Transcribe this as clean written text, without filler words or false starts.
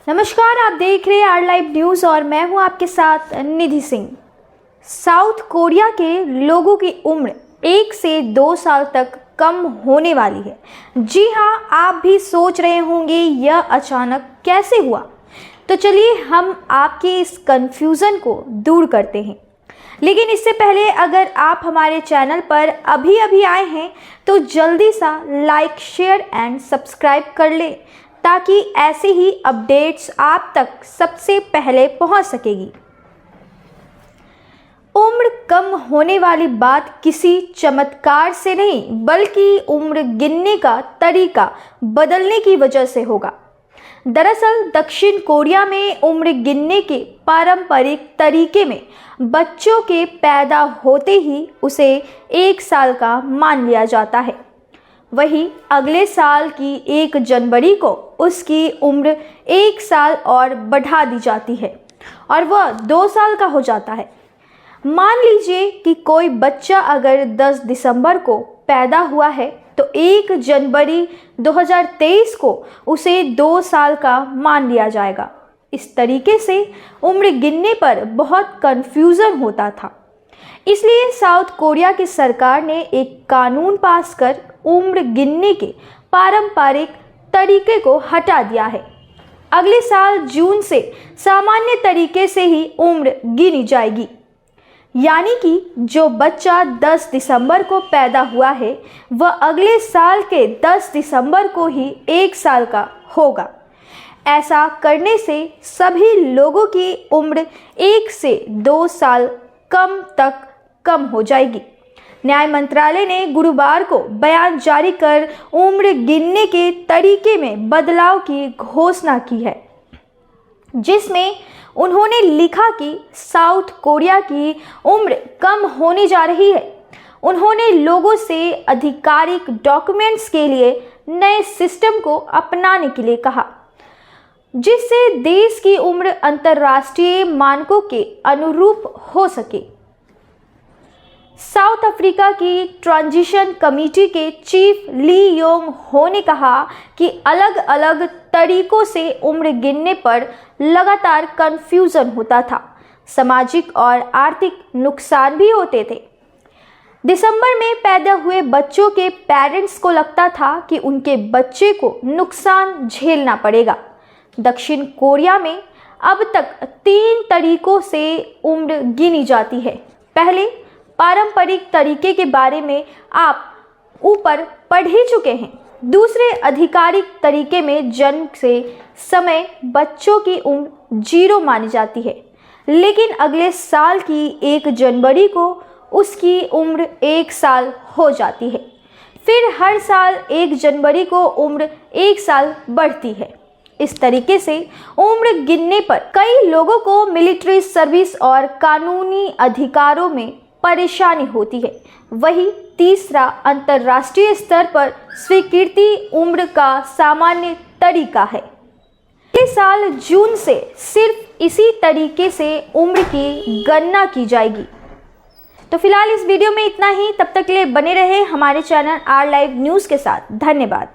नमस्कार, आप देख रहे हैं आर लाइव न्यूज़ और मैं हूं आपके साथ निधि सिंह। साउथ कोरिया के लोगों की उम्र 1 से 2 साल तक कम होने वाली है। जी हां, आप भी सोच रहे होंगे यह अचानक कैसे हुआ। तो चलिए हम आपके इस कंफ्यूजन को दूर करते हैं। लेकिन इससे पहले अगर आप हमारे चैनल पर अभी आए हैं तो जल्दी सा लाइक, शेयर एंड सब्सक्राइब कर लें ताकि ऐसे ही अपडेट्स आप तक सबसे पहले पहुंच सकेगी। उम्र कम होने वाली बात किसी चमत्कार से नहीं बल्कि उम्र गिनने का तरीका बदलने की वजह से होगा। दरअसल दक्षिण कोरिया में उम्र गिनने के पारंपरिक तरीके में बच्चों के पैदा होते ही उसे 1 साल का मान लिया जाता है। वहीं अगले साल की 1 जनवरी को उसकी उम्र 1 साल और बढ़ा दी जाती है और वह 2 साल का हो जाता है। मान लीजिए कि कोई बच्चा अगर 10 दिसंबर को पैदा हुआ है तो 1 जनवरी 2023 को उसे 2 साल का मान लिया जाएगा। इस तरीके से उम्र गिनने पर बहुत कंफ्यूजन होता था। इसलिए साउथ कोरिया की सरकार ने एक कानून पास कर उम्र गिनने के पारंपरिक तरीके को हटा दिया है। अगले साल जून से सामान्य तरीके से ही उम्र गिनी जाएगी, यानी कि जो बच्चा 10 दिसंबर को पैदा हुआ है वह अगले साल के 10 दिसंबर को ही 1 साल का होगा। ऐसा करने से सभी लोगों की उम्र 1 से 2 साल कम हो जाएगी। न्याय मंत्रालय ने गुरुवार को बयान जारी कर उम्र गिनने के तरीके में बदलाव की घोषणा की है, जिसमें उन्होंने लिखा कि साउथ कोरिया की उम्र कम होने जा रही है। उन्होंने लोगों से आधिकारिक डॉक्यूमेंट्स के लिए नए सिस्टम को अपनाने के लिए कहा, जिससे देश की उम्र अंतर्राष्ट्रीय मानकों के अनुरूप हो सके। साउथ अफ्रीका की ट्रांजिशन कमेटी के चीफ ली योंग हो ने कहा कि अलग अलग तरीकों से उम्र गिनने पर लगातार कंफ्यूजन होता था, सामाजिक और आर्थिक नुकसान भी होते थे। दिसंबर में पैदा हुए बच्चों के पेरेंट्स को लगता था कि उनके बच्चे को नुकसान झेलना पड़ेगा। दक्षिण कोरिया में अब तक 3 तरीकों से उम्र गिनी जाती है। पहले पारंपरिक तरीके के बारे में आप ऊपर पढ़ ही चुके हैं। दूसरे आधिकारिक तरीके में जन्म से समय बच्चों की उम्र 0 मानी जाती है, लेकिन अगले साल की 1 जनवरी को उसकी उम्र 1 साल हो जाती है। फिर हर साल 1 जनवरी को उम्र 1 साल बढ़ती है। इस तरीके से उम्र गिनने पर कई लोगों को मिलिट्री सर्विस और कानूनी अधिकारों में परेशानी होती है। वही तीसरा अंतर्राष्ट्रीय स्तर पर स्वीकृति उम्र का सामान्य तरीका है। इस साल जून से सिर्फ इसी तरीके से उम्र की गणना की जाएगी। तो फिलहाल इस वीडियो में इतना ही। तब तक के लिए बने रहे हमारे चैनल आर लाइव न्यूज़ के साथ। धन्यवाद।